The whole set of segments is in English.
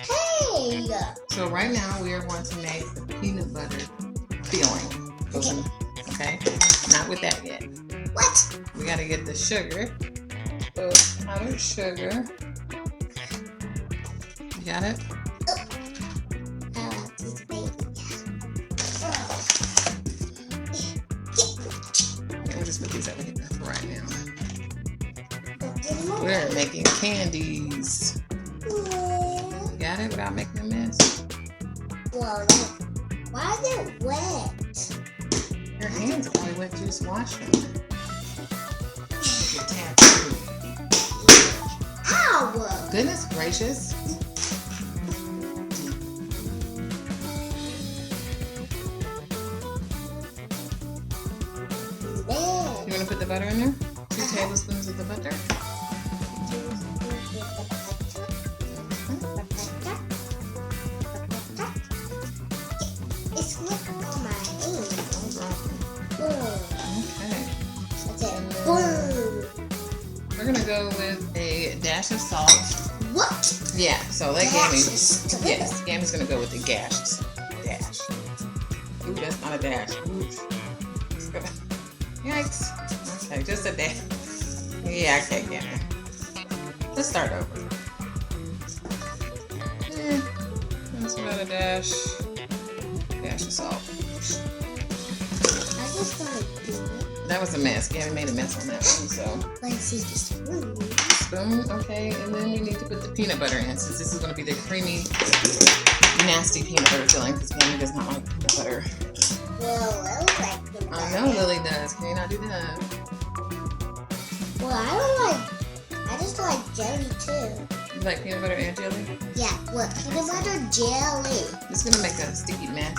Hey! So right now we are going to make the peanut butter filling. Okay? Not with that yet. What? We gotta get the sugar. So powdered sugar. You got it? This baby. We'll just put these over here for right now. We're making candies. You got it without making a mess? Whoa, why are they wet? Your hands are probably wet. Just wash them. Your tattoo. Ow! Goodness gracious. You want to put the butter in there? 2 tablespoons of the butter. It's slipping on my hand. Okay. That's it. Boom. We're going to go with a dash of salt. What? Yeah, so let Dashes. Yes, Gammy's going to go with the dash. Ooh, that's not a dash. Ooh. Yikes. Okay, just a dash. Yeah, okay, Gammy. Let's start over. That's about a dash of salt. I just thought That was a mess. Gammy made a mess on that one, so. let's use the spoon. Spoon, okay, and then we need to put the peanut butter in, since this is going to be the creamy, nasty peanut butter filling, because Gammy does not like peanut butter. Well, I don't like peanut butter. I know Lily does. Can you not do that? Well, I don't like. I just like jelly too. You like peanut butter and jelly? Yeah, what? Peanut butter jelly. It's going to make a sticky mess.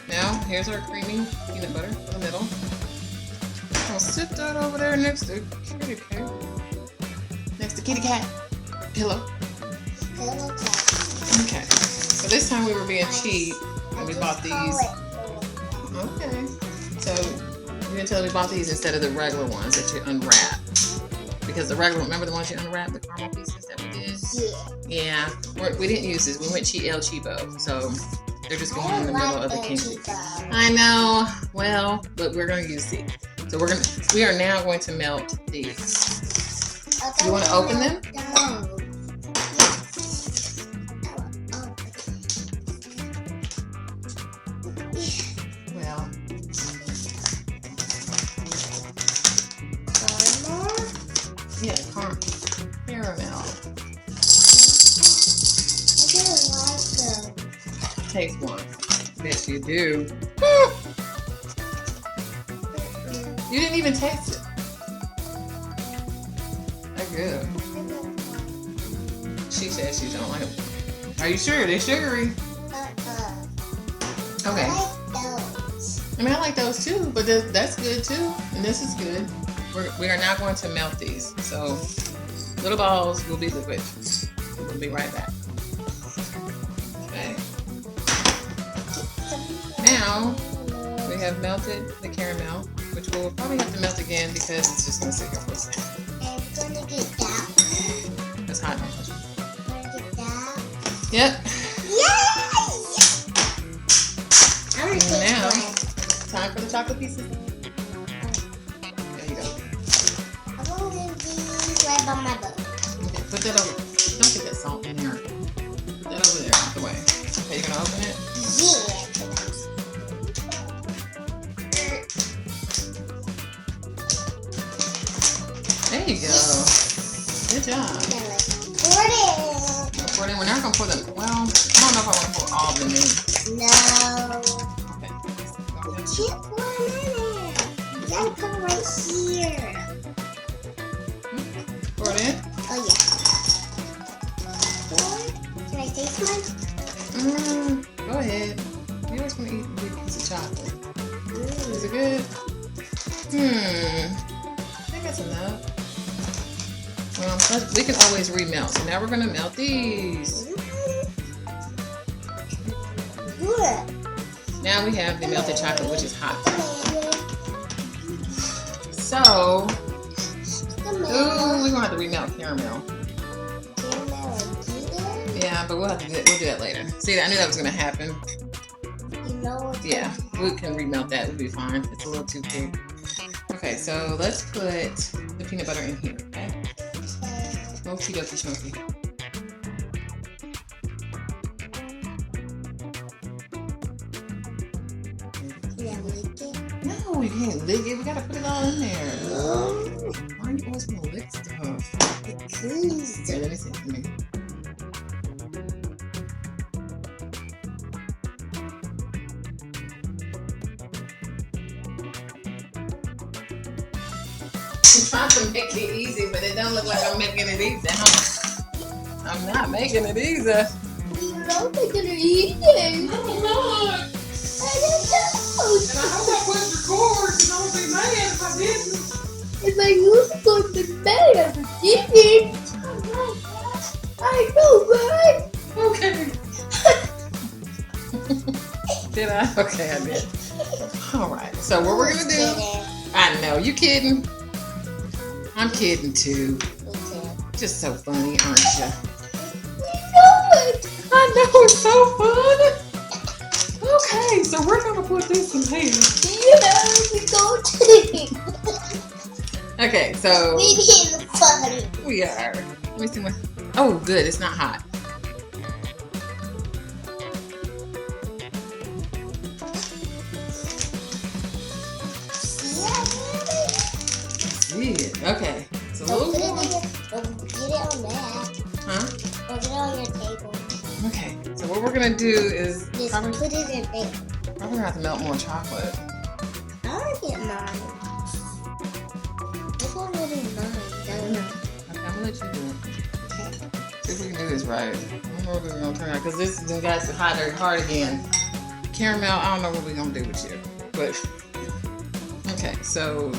Now, here's our creamy peanut butter in the middle. I'll sit that over there next to Kitty Cat. Next to Kitty Cat. Pillow. Pillow cat. Okay. So this time we were being cheap and we bought these. Okay. So you can tell we bought these instead of the regular ones that you unwrap. Because the regular, remember the ones you unwrap, the caramel pieces that we did? Yeah. Yeah. We didn't use this. We went El Cheapo. So they're just going in the middle of the candy. Cheapo. I know. Well, but we're going to use these. So we are now going to melt these. You want to open them? No. Well, yeah, caramel. I don't like them. Taste one. Yes, you do. You didn't even taste it. They're good. She says she don't like them. Are you sure? They're sugary. Okay. I like those. I mean, I like those too, but that's good too. And this is good. We are now going to melt these. So, little balls will be liquid. We'll be right back. Okay. Now, we have melted the caramel, which we'll probably have to melt again because it's just going to sit here for a second. And it's gonna get that. It's hot. Gonna get that. Yep. Yay! I'm gonna take Now, one. time for the chocolate pieces. There you go. I'm gonna do these right by my boat. Okay, put that over. Don't get that salt in there. Put that over there, out the way. Okay, you're gonna open it? Yeah. There you go. Good job. Pour it. Pour it in. We're not gonna pour them. Well, I don't know if I want to pour all of them in. No. Okay. You can't pour it in there. You gotta put it right here. Pour it in. Oh yeah. Pour. Can I taste mine? Go ahead. You always want to eat a big piece of chocolate. Is it good? I think that's enough. Well, we can always remelt. So now we're going to melt these. Good. Now we have the melted chocolate, which is hot. So, ooh, we're gonna have to remelt caramel. Yeah, but we'll have to do we'll do that later. See, I knew that was gonna happen. You know. Yeah, we can remelt that. We'll be fine. It's a little too big. Okay, so let's put the peanut butter in here. Okay. Okie dokie smoky. No, you can't lick it. We gotta put it all in there. Why are you always gonna lick stuff? Because. Here, let me see. Let me. I'm trying to make it easy, but it don't look like I'm making it easy, huh? I'm not making it easy. You're not making it easy. No, I'm not. I don't know. And I hope I put record, and I won't be mad if I didn't. If I use it for the bed, I didn't. I know, right? Okay. Did I? Okay, I did. All right. So what we're gonna do? I know you kidding. I'm kidding too. Just so funny, aren't you? You know it. I know it's so fun. Okay, so we're gonna put this in here. Yeah, we go to Okay, so we being funny. we are. Let me see what. Oh, good. It's not hot. See it. Okay. So Don't we'll get it on that. huh? Put it on your table. Okay. So what we're gonna do is Just probably put it in there. have to melt more chocolate. I want to get mine. This one will be mine. Don't know. Okay, I'm gonna let you do it. Okay. See if we can do this right. I don't know what this is gonna turn out because this is got to hard again. Caramel, I don't know what we're gonna do with you, but okay. So,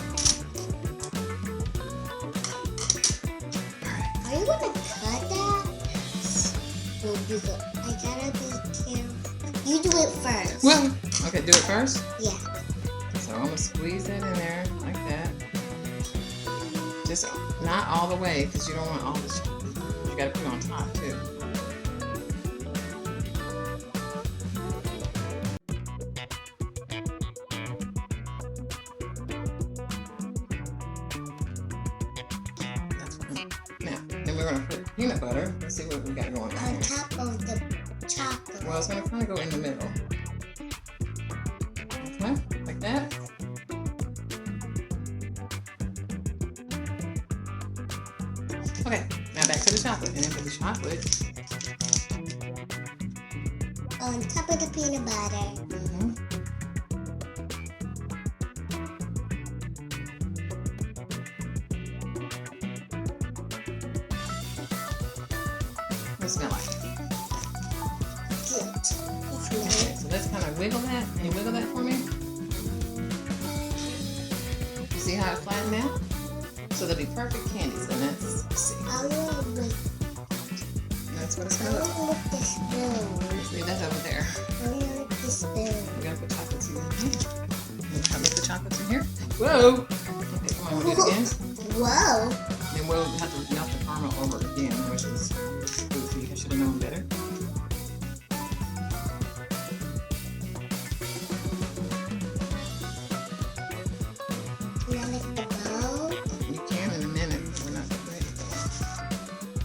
all right. Are you gonna cut that? Well, you go. I gotta be careful. You do it first. Well, okay, do it first. Yeah. So I'm gonna squeeze it in there like that. Just not all the way because you don't want all this. You gotta put it on top too. That's fine. Now, then we're gonna put peanut butter. Let's see what we got going on On here. top of the chocolate. Well, it's gonna kind of go in the middle. Okay, like that. Okay, now back to the chocolate. And then for the chocolate, On top of the peanut butter. what does it smell like? Good. It's Okay, nice. so let's kind of wiggle that. Can you wiggle that for me? You see how it flattened out? So they'll be perfect candies. And that's, let's see. I will with That's what it's gonna look like. the spoon. Let's leave that over there. I will with the spoon. We gotta put chocolates in here. Can we put chocolates in here? Whoa! Okay, come on, we'll do it again. Whoa. Then we'll have to melt the caramel over again, which is goofy. I should have known better. Can I lick the bowl? You can in a minute. We're not ready though.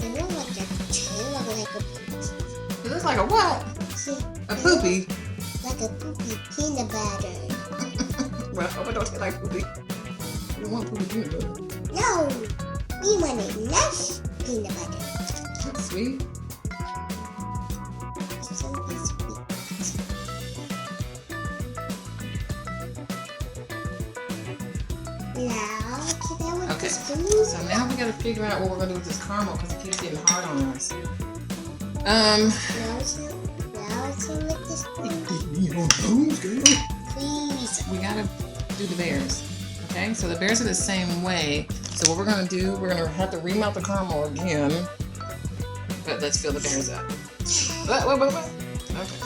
It looks like a tail, like a It looks like a what? see, A poopy. like a poopy peanut butter. Well, I hope it don't taste like poopy. We don't want poopy peanut butter. No, we want a nice peanut butter. That's sweet. Something sweet. Now, can I with Okay. the spoon? So now we gotta figure out what we're gonna do with this caramel because it keeps getting hard on us. Now it's in with the spoon. Please. We gotta do the bears. Okay, so the bears are the same way. So what we're gonna do, we're gonna have to remelt the caramel again. But let's fill the bears up. Wait. Okay.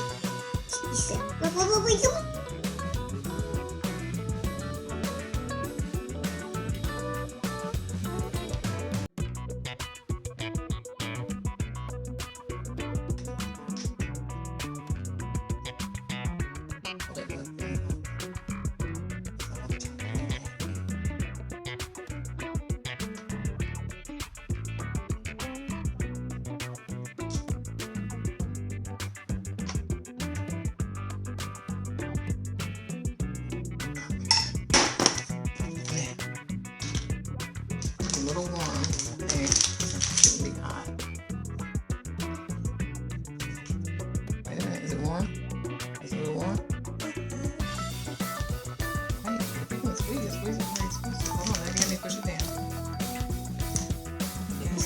Wait. A little warm. Okay. Shouldn't be hot. Wait a minute. Is it warm? Is it a little warm? Hey, if you can squeeze it. Hold on, let me push it down. Yes.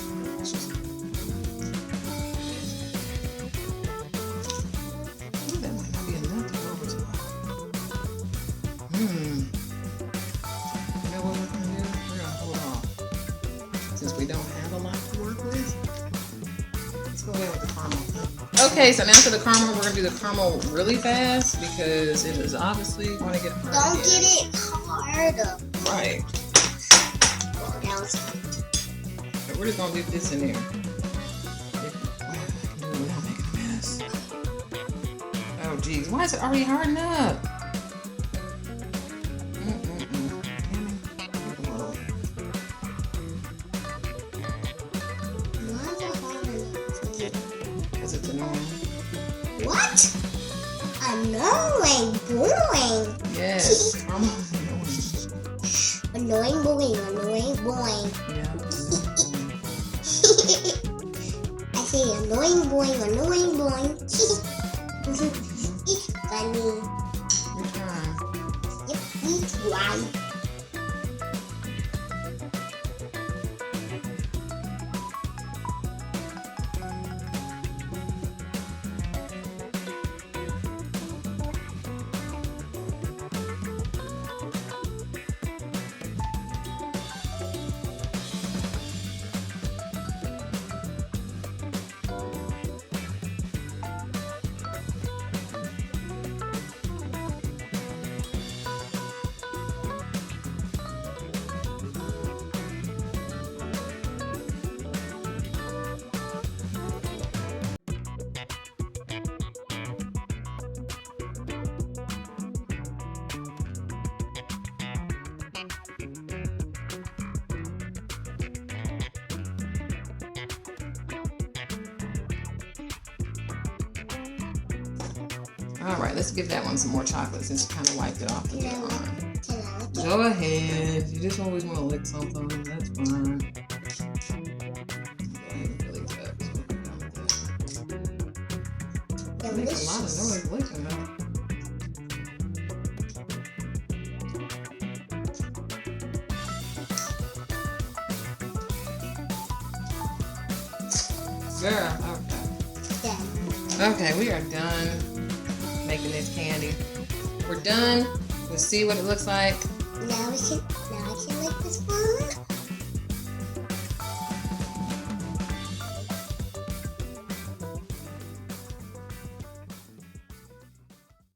Ooh, that might not be enough to go over to. You know what we're gonna do? We're gonna hold off. Since we don't have a lot to work with. Let's go ahead with the caramel. Okay, so now for the caramel, we're gonna do the caramel really fast because it is obviously going to get hard. Don't get it harder. Right. Oh, that was hard. Okay, we're just gonna dip this in there. Without making a mess. Oh geez, why is it already hardened up? Is it annoying? What? Annoying boing. Yes, caramel is annoying. Annoying boing. Yeah. I say annoying boing. Funny. You're trying. Yep, we try. All right, let's give that one some more chocolate since you kind of wiped it off the Can I jar. Can I lick it? Go ahead. You just always want to lick something. That's fine. Really good. It makes a lot of noise licking though. Girl, okay. Done. Okay, we are done making this candy. We're done. We'll see what it looks like. Now I can lick this one.